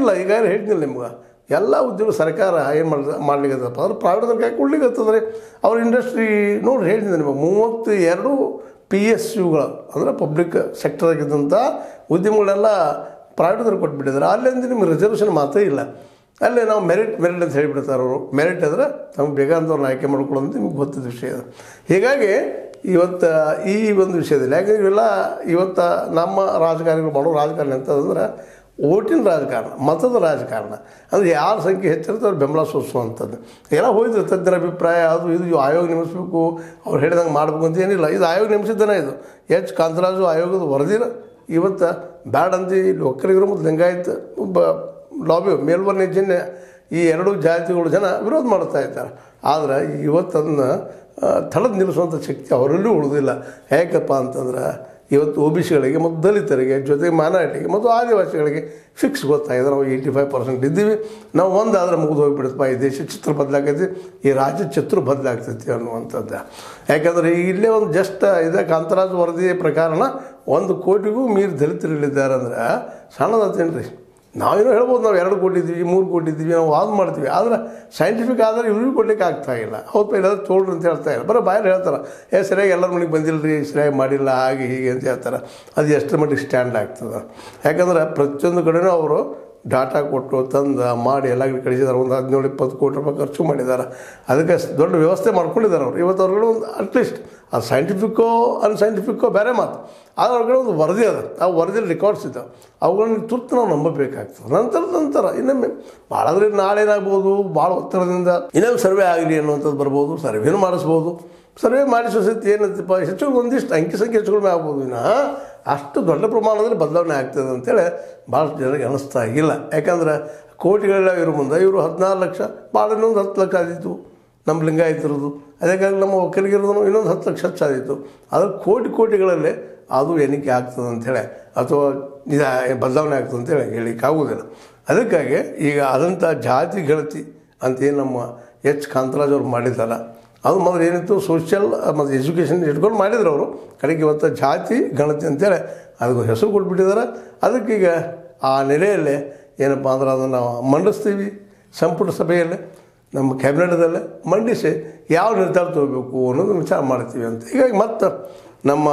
ಇಲ್ಲ. ಈಗ ಹೇಳ್ತೀನಿ ನಿಮ್ಗೆ, ಎಲ್ಲ ಉದ್ಯೋಗ ಸರ್ಕಾರ ಏನು ಮಾಡ್ಲಿಕ್ಕತ್ತಪ್ಪ ಅಂದ್ರೆ ಪ್ರೈವೇಟ್ದಾಗ ಕೈ ಕೊಡ್ಲಿಕ್ಕತ್ತದ್ರಿ. ಅವ್ರ ಇಂಡಸ್ಟ್ರಿ ನೋಡಿ ಹೇಳ್ತೀನಿ ನಿಮಗೆ, 32 PSUಗಳು ಅಂದರೆ ಪಬ್ಲಿಕ್ ಸೆಕ್ಟರಾಗಿದ್ದಂಥ ಉದ್ಯಮಗಳೆಲ್ಲ ಪ್ರೈವೇಟ್ದವ್ರಿಗೆ ಕೊಟ್ಬಿಟ್ಟಿದ್ದಾರೆ. ಅಲ್ಲಿಂದ ನಿಮ್ಗೆ ರಿಸರ್ವೇಷನ್ ಮಾತ್ರ ಇಲ್ಲ. ಅಲ್ಲೇ ನಾವು ಮೆರಿಟ್ ಅಂತ ಹೇಳಿಬಿಡ್ತಾರೆ ಅವರು. ಮೆರಿಟ್ ಅಂದರೆ ನಮ್ಗೆ ಬೇಕಾದಂಥವ್ರನ್ನ ಆಯ್ಕೆ ಮಾಡ್ಕೊಳ್ಳೋದು ನಿಮ್ಗೆ ಗೊತ್ತಿದ್ದ ವಿಷಯ ಅದು. ಹೀಗಾಗಿ ಇವತ್ತು ಈ ಒಂದು ವಿಷಯದಲ್ಲಿ ಯಾಕಂದ್ರೆ ಇವೆಲ್ಲ ಇವತ್ತು ನಮ್ಮ ರಾಜಕಾರಣಿಗಳು ಮಾಡೋ ರಾಜಕಾರಣ ಅಂತಂದ್ರೆ ಓಟಿನ ರಾಜಕಾರಣ, ಮತದ ರಾಜಕಾರಣ. ಅಂದರೆ ಯಾರ ಸಂಖ್ಯೆ ಹೆಚ್ಚಿರುತ್ತೆ ಅವ್ರು ಬೆಂಬಲ ಸೂಚಿಸುವಂಥದ್ದು. ಎಲ್ಲ ಹೋಯ್ತು ತಜ್ಞರ ಅಭಿಪ್ರಾಯ, ಅದು ಇದು ಆಯೋಗ ನೇಮಿಸಬೇಕು, ಅವ್ರು ಹೇಳಿದಂಗೆ ಮಾಡಬೇಕು ಅಂತ ಏನಿಲ್ಲ. ಇದು ಆಯೋಗ ನೇಮಿಸಿದ್ದಾನೆ. ಇದು H. ಕಾಂತರಾಜು ಆಯೋಗದ ವರದಿನ ಇವತ್ತು ಬ್ಯಾಡ್ ಅಂತ ಇಲ್ಲಿ ಒಕ್ಕಲಿಗರು ಮತ್ತು ಲಿಂಗಾಯತ ಲಾಬಿ ಮೇಲ್ವರ್ಣಜನ್ಯ ಈ 2 ಜಾತಿಗಳು ಜನ ವಿರೋಧ ಮಾಡ್ತಾ ಇದ್ದಾರೆ. ಆದರೆ ಇವತ್ತನ್ನು ತಡೆದು ನಿಲ್ಲಿಸುವಂಥ ಶಕ್ತಿ ಅವರಲ್ಲೂ ಉಳಿದಿಲ್ಲ. ಯಾಕಪ್ಪ ಅಂತಂದ್ರೆ ಇವತ್ತು OBCಗಳಿಗೆ ಮತ್ತು ದಲಿತರಿಗೆ ಜೊತೆಗೆ ಮೈನಾರಿಟಿಗೆ ಮತ್ತು ಆದಿವಾಸಿಗಳಿಗೆ ಫಿಕ್ಸ್ ಗೊತ್ತಾಗಿದೆ. ನಾವು 85% ಇದ್ದೀವಿ, ನಾವು ಒಂದಾದ್ರೆ ಮುಗಿದು ಹೋಗಿಬಿಡುತ್ತಪ್ಪ, ಈ ದೇಶ ಚಿತ್ರ ಬದಲಾಗೈತಿ, ಈ ರಾಜ್ಯ ಚಿತ್ರ ಬದಲಾಗ್ತೈತಿ ಅನ್ನುವಂಥದ್ದು. ಯಾಕಂದರೆ ಇಲ್ಲೇ ಒಂದು ಜಸ್ಟ್ ಇದೆ ಕಾಂತರಾಜು ವರದಿ ಪ್ರಕಾರನ 1 ಕೋಟಿಗೂ ಮೀರಿ ದಲಿತರಿಲ್ಲಿದ್ದಾರೆ ಅಂದರೆ ಸಣ್ಣದೇನು ರೀ. ನಾವೇನೋ ಹೇಳ್ಬೋದು, ನಾವು 2 ಕೋಟಿ ಇದ್ದೀವಿ, 3 ಕೋಟಿ ಇದ್ದೀವಿ, ನಾವು ವಾದ ಮಾಡ್ತೀವಿ. ಆದರೆ ಸೈಂಟಿಫಿಕ್ ಆದರೆ ಇವ್ರಿಗೂ ಕೊಡ್ಲಿಕ್ಕೆ ಆಗ್ತಾಯಿಲ್ಲ. ಹೌದು ಎಲ್ಲರೂ ತೋಳ್ರಿ ಅಂತ ಹೇಳ್ತಾ ಇಲ್ಲ, ಬರೋ ಬಾಯಲ್ಲಿ ಹೇಳ್ತಾರೆ ಸರಿಯಾಗಿ ಎಲ್ಲರ ಮನೆಗೆ ಬಂದಿಲ್ಲ ರೀ, ಸರಿಯಾಗಿ ಮಾಡಿಲ್ಲ, ಹಾಗೆ ಹೀಗೆ ಅಂತ ಹೇಳ್ತಾರೆ. ಅದು ಎಷ್ಟರ ಮಟ್ಟಿಗೆ ಸ್ಟ್ಯಾಂಡ್ ಆಗ್ತದೆ. ಯಾಕಂದ್ರೆ ಪ್ರತಿಯೊಂದು ಕಡೆಯೂ ಅವರು ಡಾಟಾ ಕೊಟ್ಟು ತಂದು ಮಾಡಿ ಎಲ್ಲ ಕಳಿಸಿದ್ದಾರೆ. ಒಂದು 17-20 ಕೋಟಿ ರೂಪಾಯಿ ಖರ್ಚು ಮಾಡಿದ್ದಾರೆ. ಅದಕ್ಕೆ ದೊಡ್ಡ ವ್ಯವಸ್ಥೆ ಮಾಡ್ಕೊಂಡಿದ್ದಾರೆ ಅವರು. ಇವತ್ತು ಅವ್ರುಗಳು ಒಂದು ಅಟ್ಲೀಸ್ಟ್ ಅದು ಸೈಂಟಿಫಿಕ್ಕೋ ಅನ್ಸೈಂಟಿಫಿಕ್ಕೋ ಬೇರೆ ಮಾತು, ಆದರೆ ಅವ್ರುಗಳು ಒಂದು ವರದಿ ಅದ, ಆ ವರದಿಯಲ್ಲಿ ರೆಕಾರ್ಡ್ಸ್ ಇದ್ದಾವೆ. ಅವುಗಳನ್ನ ತುರ್ತು ನಾವು ನಂಬಬೇಕಾಗ್ತದೆ. ನಂತರ ಇನ್ನೊಮ್ಮೆ ಭಾಳದ್ರೆ ನಾಳೇನಾಗ್ಬೋದು, ಭಾಳ ಒತ್ತಡದಿಂದ ಇನ್ನೊಂದು ಸರ್ವೆ ಆಗಲಿ ಅನ್ನುವಂಥದ್ದು ಬರ್ಬೋದು. ಸರ್ವೇನೂ ಮಾಡಿಸ್ಬೋದು. ಸರ್ವೆ ಮಾಡಿಸೋ ಸಹಿತ ಏನಂತಪ್ಪ ಹೆಚ್ಚು ಒಂದಿಷ್ಟು ಅಂಕಿ ಸಂಖ್ಯೆ ಹೆಚ್ಚುಕಡಿಮೆ ಆಗ್ಬೋದು. ಇನ್ನು ಅಷ್ಟು ದೊಡ್ಡ ಪ್ರಮಾಣದಲ್ಲಿ ಬದಲಾವಣೆ ಆಗ್ತದೆ ಅಂತೇಳಿ ಭಾಳಷ್ಟು ಜನರಿಗೆ ಅನ್ನಿಸ್ತಾ ಇಲ್ಲ. ಯಾಕಂದ್ರೆ ಕೋಟಿಗಳೆಲ್ಲ ಇರೋ ಮುಂದೆ ಇವರು 14 ಲಕ್ಷ, ಭಾಳ ಇನ್ನೊಂದು 10 ಲಕ್ಷ ಆದಿತ್ತು ನಮ್ಮ ಲಿಂಗಾಯತರದು. ಅದಕ್ಕಾಗಿ ನಮ್ಮ ಒಕ್ಕಲಿಗರದು ಇನ್ನೊಂದು 10 ಲಕ್ಷ ಹೆಚ್ಚಾದಿತ್ತು. ಅದ್ರ ಕೋಟಿಗಳಲ್ಲೇ ಅದು ಎಣಿಕೆ ಆಗ್ತದೆ ಅಂಥೇಳಿ ಅಥವಾ ಇದು ಬದಲಾವಣೆ ಆಗ್ತದೆ ಅಂತೇಳಿ ಹೇಳಿಕ್ಕಾಗೋದಿಲ್ಲ. ಅದಕ್ಕಾಗಿ ಈಗ ಆದಂಥ ಜಾತಿ ಗಣತಿ ಅಂತೇನು ನಮ್ಮ H. ಕಾಂತರಾಜ್ ಅವ್ರು ಮಾಡಿದ್ದಾರೆ, ಅದು ಮೊದಲು ಏನಿತ್ತು ಸೋಷಿಯಲ್ ಮತ್ತು ಎಜುಕೇಷನ್ ಇಟ್ಕೊಂಡು ಮಾಡಿದ್ರು ಅವರು. ಕಡೆಗೆ ಇವತ್ತು ಜಾತಿ ಗಣತಿ ಅಂತೇಳಿ ಅದಕ್ಕೆ ಹೆಸರು ಕೊಟ್ಬಿಟ್ಟಿದ್ದಾರೆ. ಅದಕ್ಕೀಗ ಆ ನೆಲೆಯಲ್ಲೇ ಏನಪ್ಪ ಅಂದ್ರೆ ಅದನ್ನು ನಾವು ಮಂಡಿಸ್ತೀವಿ ಸಂಪುಟ ಸಭೆಯಲ್ಲಿ, ನಮ್ಮ ಕ್ಯಾಬಿನೆಟ್ದಲ್ಲೇ ಮಂಡಿಸಿ ಯಾವ ನಿರ್ಧಾರ ತಗೋಬೇಕು ಅನ್ನೋದು ವಿಚಾರ ಮಾಡ್ತೀವಿ ಅಂತ. ಹೀಗಾಗಿ ಮತ್ತು ನಮ್ಮ